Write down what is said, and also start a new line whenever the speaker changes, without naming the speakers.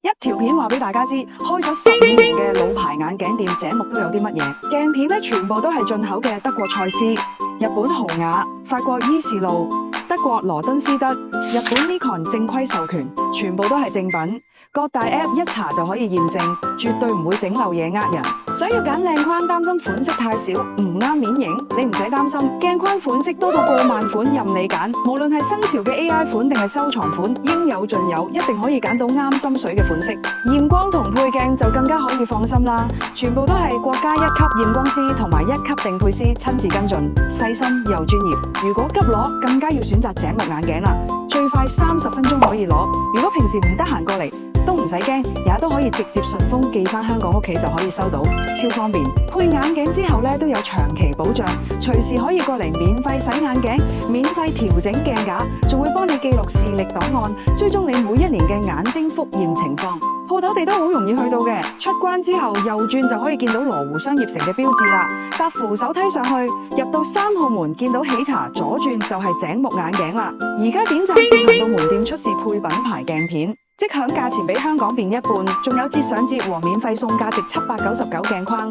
一條片話俾大家知，開咗15年嘅老牌眼鏡店井木都有啲乜嘢鏡片咧，全部都係進口嘅德國蔡司、日本豪雅、法國伊士路、德國羅登斯德、日本 Nikon 正規授權，全部都係正品。各大 app 一查就可以驗證，絕對唔會整漏嘢呃人。想要揀靚框，擔心款式太少唔啱面型，你唔使擔心，鏡框款式多到過萬款任你揀，無論係新潮嘅 AI 款定係收藏款，應有盡有，一定可以揀到啱心水嘅款式。驗光同配鏡就更加可以放心啦，全部都係國家1級驗光師同埋1級定配師親自跟進，細心又專業。如果急攞，更加要選擇井木眼鏡啦，最快30分鐘可以攞。如果平時唔得閒過嚟，都唔使驚，也都可以直接順豐寄返香港屋企就可以收到，超方便。配眼鏡之後咧都有長期保障，隨時可以過嚟免費洗眼鏡、免費調整鏡架，仲會幫你記錄視力檔案，追蹤你每1年嘅眼睛復驗情況。鋪頭地都好容易去到嘅，出關之後右轉就可以見到羅湖商業城嘅標誌啦。搭扶手梯上去，入到3號門見到喜茶，左轉就係井木眼鏡啦。而家點讚試行到門店出示配品牌鏡片，即享價錢比香港便一半，仲有折上折和免費送價值799鏡框。